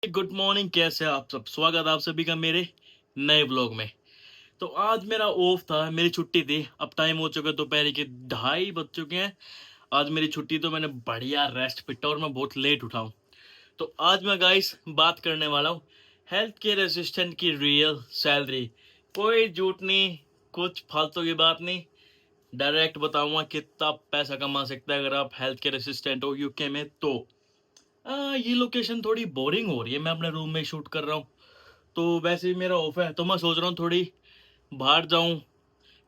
Good morning, कैसे हैं आप सब। स्वागत है आप सभी का मेरे नए ब्लॉग में। तो आज मेरा ऑफ था, मेरी छुट्टी थी। अब टाइम हो चुका है दोपहर के 2:30 बज चुके हैं। आज मेरी छुट्टी, तो मैंने बढ़िया रेस्ट पिटा और मैं बहुत लेट उठा हूँ। तो आज मैं गाइस बात करने वाला हूँ हेल्थ केयर असिस्टेंट की रियल सैलरी। कोई झूठ नहीं, कुछ फालतू की बात नहीं, डायरेक्ट बताऊंगा कितना पैसा कमा सकता है अगर आप हेल्थ केयर असिस्टेंट हो यूके में। तो ये लोकेशन थोड़ी बोरिंग हो रही है, मैं अपने रूम में शूट कर रहा हूँ। तो वैसे भी मेरा ऑफ है, तो मैं सोच रहा हूँ थोड़ी बाहर जाऊँ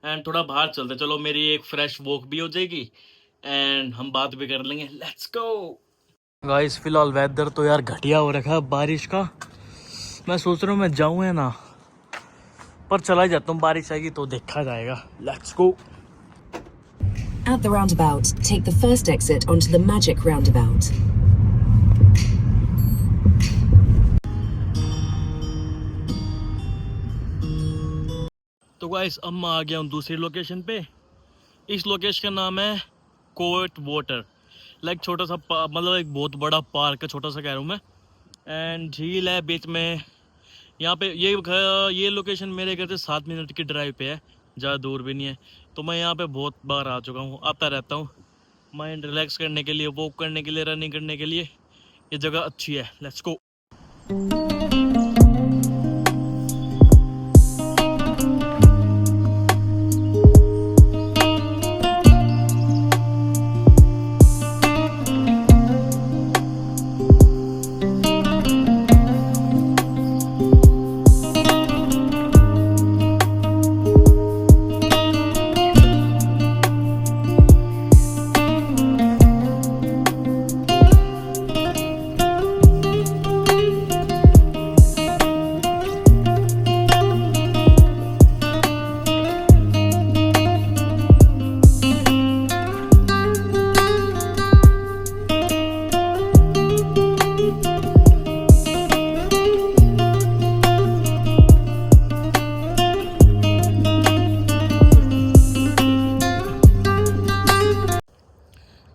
एंड थोड़ा बाहर चलते। चलो, मेरी एक फ्रेश वॉक भी हो जाएगी एंड हम बात भी कर लेंगे। Let's go guys. फिलहाल वेदर तो यार घटिया हो रखा है बारिश का। मैं सोच रहा हूँ मैं जाऊँ या ना, पर चला ही जाता हूँ, बारिश आएगी तो देखा जाएगा। Let's go. At the roundabout, take the first exit onto the Magic Roundabout. तो गाइस, अब मैं आ गया हूँ दूसरी लोकेशन पे। इस लोकेशन का नाम है कोट वाटर। लाइक छोटा सा मतलब एक बहुत बड़ा पार्क है, छोटा सा कह रहा हूँ मैं। एंड झील है बीच में। यहाँ पे ये लोकेशन मेरे घर से 7 मिनट की ड्राइव पे है, ज़्यादा दूर भी नहीं है। तो मैं यहाँ पे बहुत बार आ चुका हूँ, आता रहता हूँ माइंड रिलैक्स करने के लिए, वॉक करने के लिए, रनिंग करने के लिए। ये जगह अच्छी है। Let's go.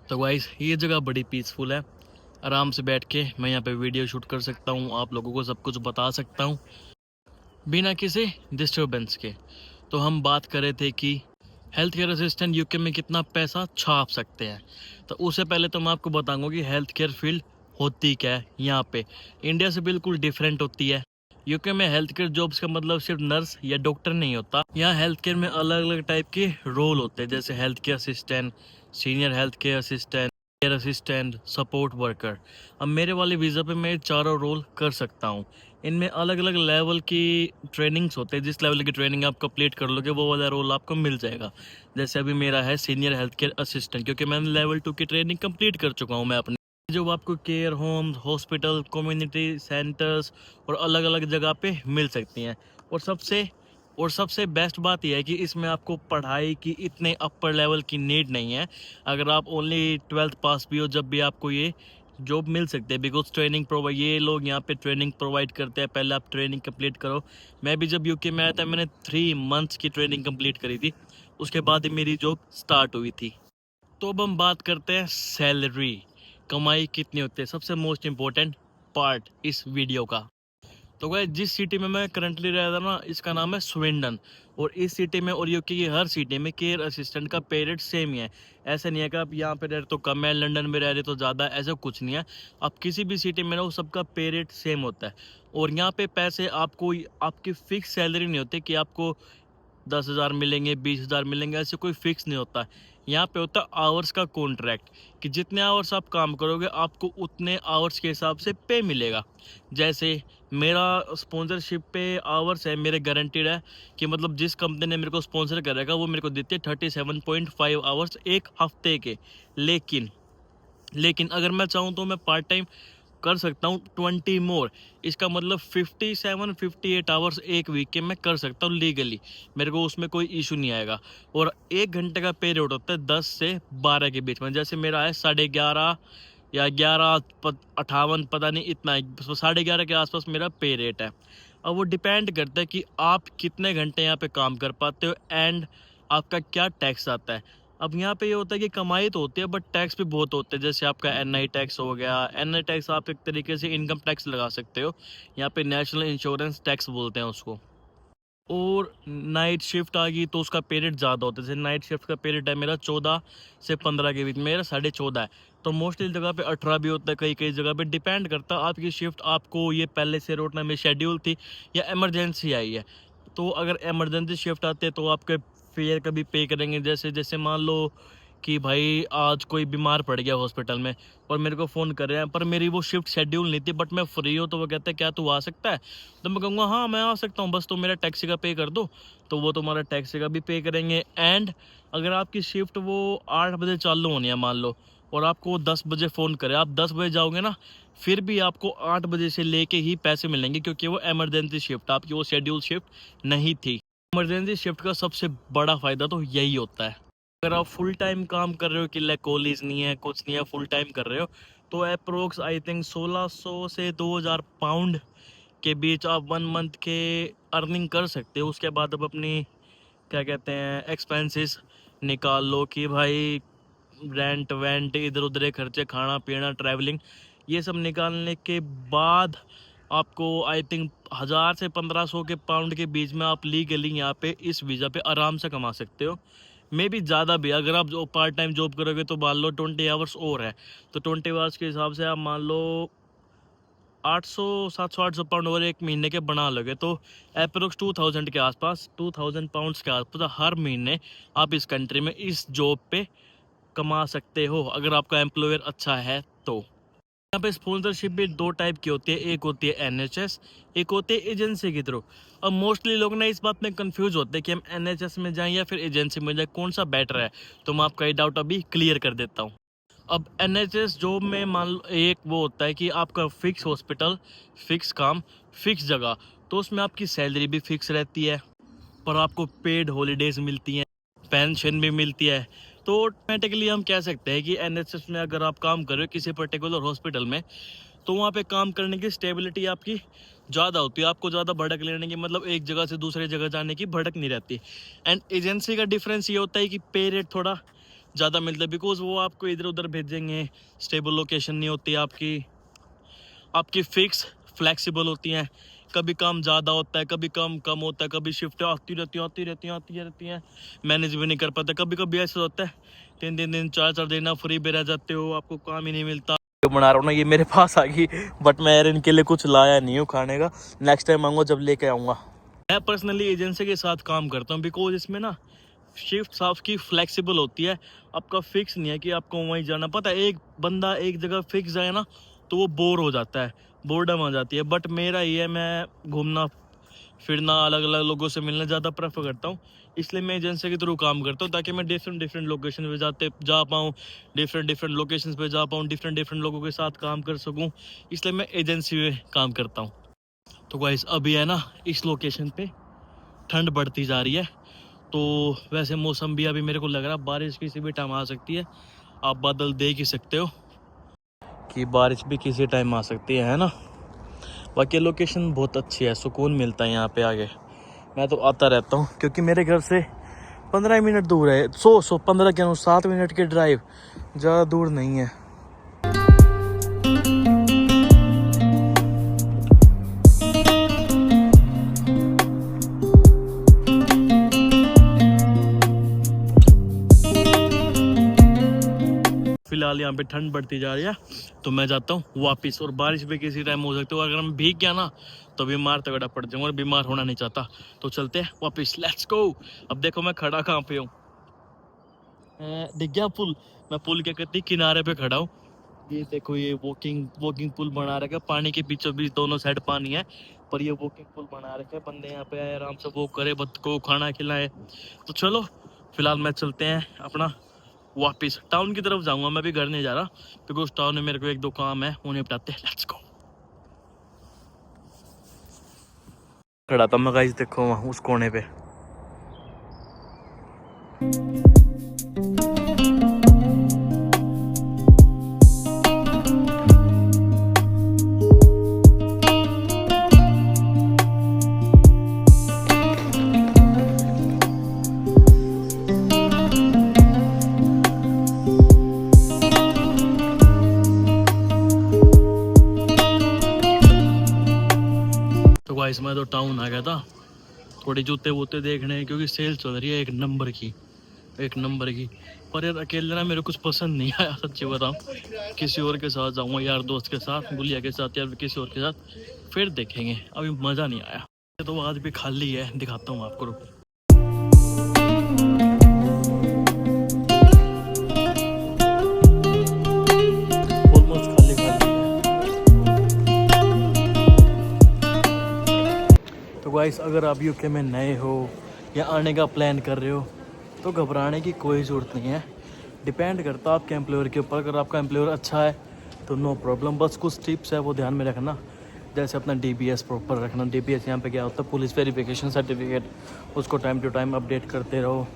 तो गाइस, ये जगह बड़ी पीसफुल है। आराम से बैठ के मैं यहाँ पे वीडियो शूट कर सकता हूँ, आप लोगों को सब कुछ बता सकता हूँ बिना किसी डिस्टरबेंस के। तो हम बात कर रहे थे कि हेल्थ केयर असिस्टेंट यूके में कितना पैसा छाप सकते हैं। तो उससे पहले तो मैं आपको बताऊंगा कि हेल्थ केयर फील्ड होती क्या है यहाँ पे। इंडिया से बिल्कुल डिफरेंट होती है। यूके में हेल्थ केयर जॉब्स का मतलब सिर्फ नर्स या डॉक्टर नहीं होता। यहाँ हेल्थ केयर में अलग अलग टाइप के रोल होते हैं, जैसे health care assistant, senior health care assistant, care assistant, support worker. अब मेरे वाले वीज़ा पे मैं चारों रोल कर सकता हूँ। इनमें अलग अलग लेवल की ट्रेनिंग्स होते हैं, जिस लेवल की ट्रेनिंग आप कंप्लीट कर लोगे वो वाला रोल आपको मिल जाएगा। जैसे अभी मेरा है सीनियर हेल्थ केयर असिस्टेंट, क्योंकि मैंने लेवल 2 की ट्रेनिंग कंप्लीट कर चुका हूँ मैं अपनी। जो आपको care homes, hospital, community centres और अलग अलग जगह पे मिल सकती हैं। और सबसे बेस्ट बात यह है कि इसमें आपको पढ़ाई की इतने अपर लेवल की नीड नहीं है। अगर आप ओनली 12th पास भी हो, जब भी आपको ये जॉब मिल सकते हैं, बिकॉज ट्रेनिंग प्रोवाइड, ये लोग यहाँ पे ट्रेनिंग प्रोवाइड करते हैं। पहले आप ट्रेनिंग कंप्लीट करो। मैं भी जब यूके में आया था, मैंने 3 मंथ्स की ट्रेनिंग कंप्लीट करी थी, उसके बाद ही मेरी जॉब स्टार्ट हुई थी। तो अब हम बात करते हैं सैलरी, कमाई कितनी होती है, सबसे मोस्ट इम्पोर्टेंट पार्ट इस वीडियो का। तो गाइस, जिस सिटी में मैं करंटली रह रहा ना, इसका नाम है स्विंडन। और इस सिटी में और यूके की हर सिटी में केयर असिस्टेंट का पे रेट सेम ही है। ऐसा नहीं है कि आप यहाँ पे रह रहे तो कम है, लंदन में रह रहे तो ज़्यादा, ऐसा कुछ नहीं है। आप किसी भी सिटी में रहो, सबका पे रेट सेम होता है। और यहाँ पे पैसे आपको, आपकी फिक्स सैलरी नहीं होती कि आपको 10,000 मिलेंगे, 20,000 मिलेंगे, ऐसे कोई फिक्स नहीं होता। यहाँ पे होता है आवर्स का कॉन्ट्रैक्ट, कि जितने आवर्स आप काम करोगे आपको उतने आवर्स के हिसाब से पे मिलेगा। जैसे मेरा स्पॉन्सरशिप पे आवर्स है, मेरे गारंटीड है कि मतलब जिस कंपनी ने मेरे को स्पॉन्सर करेगा वो मेरे को देती है 37.5 आवर्स एक हफ्ते के। लेकिन लेकिन अगर मैं चाहूँ तो मैं पार्ट टाइम कर सकता हूँ 20 मोर। इसका मतलब 57-58 आवर्स एक वीक के मैं कर सकता हूँ लीगली। मेरे को उसमें कोई इशू नहीं आएगा। और 1 घंटे का पे रेट होता है 10 से 12 के बीच में। जैसे मेरा है 11:30 या 11:58, पता नहीं, इतना है। 11:30 के आसपास मेरा पे रेट है। अब वो डिपेंड करता है कि आप कितने घंटे यहाँ पे काम कर पाते हो एंड आपका क्या टैक्स आता है। अब यहाँ पे ये होता है कि कमाई तो होती है बट टैक्स भी बहुत होते हैं, जैसे आपका एनआई टैक्स हो गया। एनआई टैक्स आप एक तरीके से इनकम टैक्स लगा सकते हो, यहाँ पे नेशनल इंश्योरेंस टैक्स बोलते हैं उसको। और नाइट शिफ्ट आ गई तो उसका पीरियड ज़्यादा होता है, जैसे नाइट शिफ्ट का पीरियड है मेरा 14 से 15 के बीच, मेरा 14.5 है। तो मोस्टली जगह पे 18 भी होता है, कई कई जगह पे डिपेंड करता है आपकी शिफ्ट आपको ये पहले से रोटना में शेड्यूल थी या इमरजेंसी आई है। तो अगर इमरजेंसी शिफ्ट आते हैं तो आपके फेयर कभी पे करेंगे, जैसे जैसे मान लो कि भाई आज कोई बीमार पड़ गया हॉस्पिटल में और मेरे को फ़ोन कर रहे हैं, पर मेरी वो शिफ्ट शेड्यूल नहीं थी बट मैं फ्री हूँ, तो वो कहते हैं क्या तू आ सकता है, तो मैं कहूँगा हाँ मैं आ सकता हूँ, बस तो मेरा टैक्सी का पे कर दो, तो वो तुम्हारा टैक्सी का भी पे करेंगे। एंड अगर आपकी शिफ्ट वो 8 बजे चालू होनी है मान लो, और आपको 10 बजे फ़ोन करे, आप 10 बजे जाओगे ना, फिर भी आपको 8 बजे से लेके ही पैसे मिलेंगे, क्योंकि वो इमरजेंसी शिफ्ट आपकी वो शेड्यूल शिफ्ट नहीं थी। इमरजेंसी शिफ्ट का सबसे बड़ा फ़ायदा तो यही होता है। अगर आप फुल टाइम काम कर रहे हो कि लाइक कॉलेज नहीं है कुछ नहीं है, फुल टाइम कर रहे हो, तो अप्रोक्स आई थिंक 1600 से 2000 पाउंड के बीच आप 1 मंथ के अर्निंग कर सकते हो। उसके बाद अब अपनी क्या कहते हैं एक्सपेंसेस निकाल लो कि भाई रेंट वेंट इधर उधर के खर्चे, खाना पीना, ट्रैवलिंग, ये सब निकालने के बाद आपको आई थिंक 1000 से 1500 के पाउंड के बीच में आप लीगली यहाँ पे इस वीज़ा पे आराम से कमा सकते हो। मे भी ज़्यादा भी, अगर आप जो पार्ट टाइम जॉब करोगे तो मान लो 20 आवर्स और है, तो 20 आवर्स के हिसाब से आप मान लो 800 700 पाउंड और एक महीने के बना लोगे, तो अप्रोक्स 2000 के आसपास, 2000 पाउंड्स के आसपास हर महीने आप इस कंट्री में इस जॉब पे कमा सकते हो, अगर आपका एम्प्लॉयर अच्छा है तो। यहाँ पे स्पॉन्सरशिप भी 2 टाइप की होती है, एक होती है एनएचएस, एक होती है एजेंसी के थ्रू। अब मोस्टली लोग ना इस बात में कंफ्यूज होते हैं कि हम एनएचएस में जाएं या फिर एजेंसी में जाएं, कौन सा बेटर है, तो मैं आपका ये डाउट अभी क्लियर कर देता हूँ। अब एनएचएस जॉब में मान लो एक वो होता है कि आपका फिक्स हॉस्पिटल, फिक्स काम, फिक्स जगह, तो उसमें आपकी सैलरी भी फिक्स रहती है, पर आपको पेड हॉलीडेज मिलती हैं, पेंशन भी मिलती है। तो ऑटोमेटिकली हम कह सकते हैं कि एनएचएस में अगर आप काम कर रहे हो किसी पर्टिकुलर हॉस्पिटल में, तो वहाँ पे काम करने की स्टेबिलिटी आपकी ज़्यादा होती है, आपको ज़्यादा भड़क लेने की, मतलब एक जगह से दूसरी जगह जाने की भड़क नहीं रहती। एंड एजेंसी का डिफरेंस ये होता है कि पे रेट थोड़ा ज़्यादा मिलता है, बिकॉज वो आपको इधर उधर भेजेंगे, स्टेबल लोकेशन नहीं होती आपकी, आपकी फिक्स फ्लेक्सिबल होती हैं, कभी काम ज़्यादा होता है, कभी कम कम होता है, कभी शिफ्ट आती रहती हैं, मैनेज भी नहीं कर पाते। कभी कभी ऐसा होता है 3 दिन 4 दिन आप फ्री भी रह जाते हो, आपको काम ही नहीं मिलता। जो बना रहा हूँ ना ये मेरे पास आ गई, बट मैं यार इनके लिए कुछ लाया नहीं हूँ खाने का, नेक्स्ट टाइम आऊँगा जब लेके आऊँगा। मैं पर्सनली एजेंसी के साथ काम करता हूँ, बिकॉज इसमें ना शिफ्ट आपकी फ्लेक्सिबल होती है, आपका फिक्स नहीं है कि आपको वहीं जाना। पता है एक बंदा एक जगह फिक्स जाए ना तो वो बोर हो जाता है, बोर्डम आ जाती है, बट मेरा ये है मैं घूमना फिरना, अलग अलग लोगों से मिलना ज़्यादा प्रेफर करता हूँ, इसलिए मैं एजेंसी के थ्रू काम करता हूँ, ताकि मैं डिफरेंट लोकेशन पे जा पाऊँ, डिफरेंट लोकेशन पे जा पाऊँ, डिफरेंट लोगों के साथ काम कर सकूँ, इसलिए मैं एजेंसी में काम करता हूँ। तो गाइस अभी है ना इस लोकेशन पे ठंड बढ़ती जा रही है, तो वैसे मौसम भी अभी मेरे को लग रहा है बारिश किसी भी टाइम आ सकती है, आप बादल देख ही सकते हो कि बारिश भी किसी टाइम आ सकती है ना। बाकी लोकेशन बहुत अच्छी है, सुकून मिलता है यहाँ पे आगे, मैं तो आता रहता हूँ, क्योंकि मेरे घर से 15 मिनट दूर है, 15 क्या 7 मिनट के ड्राइव, ज़्यादा दूर नहीं है। फिलहाल यहाँ पे ठंड बढ़ती जा रही है, तो मैं जाता हूँ वापस, और बारिश भी किसी टाइम हो सकती है, अगर हम भीग गया ना तो बीमार तगड़ा पड़ जाऊँगा, और बीमार होना नहीं चाहता, तो चलते हैं वापस, लेट्स गो। अब देखो मैं खड़ा कहाँ पे हूँ, दिख गया पुल, मैं पुल के कति किनारे पे खड़ा हूँ, ये देखो ये वॉकिंग पुल बना रखा है, पानी के बीचों बीच दोनों साइड पानी है, पर ये वॉकिंग पुल बना रखा है, बंदे यहाँ पे आए आराम से वॉक करे, बच्चों को खाना खिलाए। तो चलो फिलहाल मैं चलते हैं अपना वापस टाउन की तरफ जाऊंगा, मैं भी घर नहीं जा रहा, बिकॉज टाउन में मेरे को 1-2 काम है, उन्हें निपटाते हैं, लेट्स गो। खड़ा था मैं गाइस, देखो वहाँ उस कोने पे। गाइस मैं तो टाउन आ गया था थोड़ी जूते वूते देखने, क्योंकि सेल चल रही है एक नंबर की, एक नंबर की। पर यार अकेले ना मेरे कुछ पसंद नहीं आया, सच्ची बताऊं। किसी और के साथ जाऊंगा, यार दोस्त के साथ, गुलिया के साथ या किसी और के साथ, फिर देखेंगे। अभी मज़ा नहीं आया। तो आज भी खाली है, दिखाता हूँ आपको, रुको। ऑलमोस्ट खाली खाली है। तो गाइस अगर आप यूके में नए हो या आने का प्लान कर रहे हो तो घबराने की कोई ज़रूरत नहीं है। डिपेंड करता है आपके एम्प्लॉयर के ऊपर। अगर आपका एम्प्लॉयर अच्छा है तो नो प्रॉब्लम। बस कुछ टिप्स है वो ध्यान में रखना, जैसे अपना DBS प्रॉपर रखना। DBS यहाँ पे क्या होता है, पुलिस वेरिफिकेशन सर्टिफिकेट, उसको टाइम टू टाइम अपडेट करते रहो।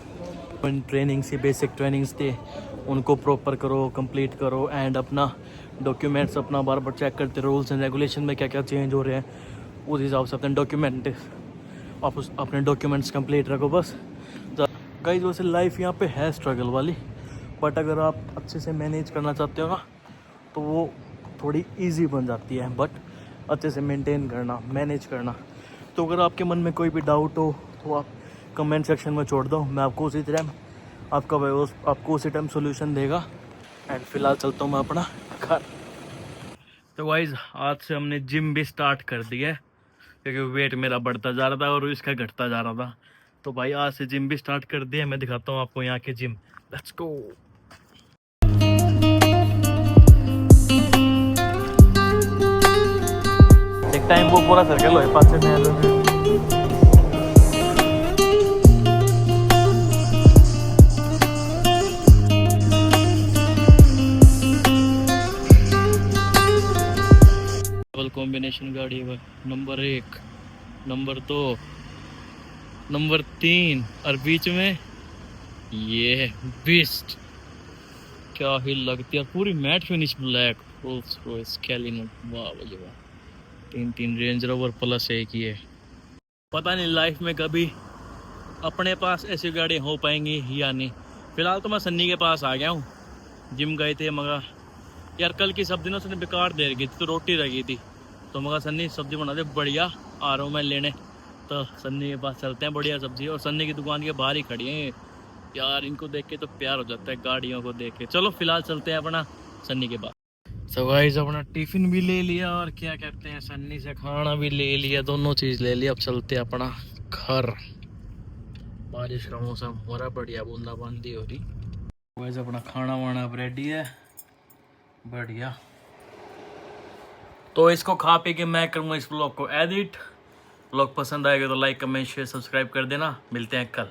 ट्रेनिंग से बेसिक ट्रेनिंग्स थे उनको प्रॉपर करो, कंप्लीट करो। एंड अपना डॉक्यूमेंट्स अपना बार बार चेक करते रहो। रूल्स एंड रेगुलेशन में क्या क्या चेंज हो रहे हैं उस हिसाब से अपने डॉक्यूमेंट आप अपने डॉक्यूमेंट्स कंप्लीट रखो बस। गाइस वैसे लाइफ यहाँ पे है स्ट्रगल वाली, बट अगर आप अच्छे से मैनेज करना चाहते हो ना तो वो थोड़ी इजी बन जाती है। बट अच्छे से मेंटेन करना, मैनेज करना। तो अगर आपके मन में कोई भी डाउट हो तो आप कमेंट सेक्शन में छोड़ दो, मैं आपको उसी टाइम आपको उसी टाइम सोल्यूशन देगा। एंड फिलहाल चलता हूँ मैं अपना घर। तो गाइस आज से हमने जिम भी स्टार्ट कर दिया है, क्योंकि वेट मेरा बढ़ता जा रहा था और इसका घटता जा रहा था। तो भाई आज से जिम भी स्टार्ट कर दिया। मैं दिखाता हूँ आपको यहाँ के जिम। Let's go. एक टाइम वो पूरा सर्कल हो पास में कॉम्बिनेशन गाड़ी है। नंबर 1, नंबर 2, नंबर 3 और बीच में ये बीस्ट। क्या ही लगती है, पूरी matte finish black Rolls Royce कैलिनो। वाह भाई वाह। 3 रेंज रोवर प्लस एक ही है। पता नहीं लाइफ में कभी अपने पास ऐसी गाड़ी हो पाएंगी या नहीं। फिलहाल तो मैं सन्नी के पास आ गया हूँ। जिम गए थे मगर यार कल की सब्जी ना उसने बेकार दे रखी थी, तो रोटी रह गई थी। तो मगर सन्नी सब्जी बना दे बढ़िया, आ रहा हूँ मैं लेने। तो सन्नी के पास चलते हैं, बढ़िया सब्जी। और सन्नी की दुकान के बाहर ही खड़ी हैं यार, इनको देख के तो प्यार हो जाता है गाड़ियों को देख के। चलो फिलहाल चलते हैं अपना सन्नी के पास। सो गाइस अपना टिफिन भी ले लिया और क्या कहते हैं सन्नी से खाना भी ले लिया, दोनों चीज़ ले लिया। अब चलते हैं अपना घर। बारिश का मौसम हो रहा बढ़िया, बूंदाबांदी हो रही। गाइस अपना खाना वाना अब रेडी है, बढ़िया। तो इसको खा पी के मैं करूँगा इस ब्लॉग को एडिट। ब्लॉग पसंद आएगा तो लाइक कमेंट शेयर सब्सक्राइब कर देना। मिलते हैं कल।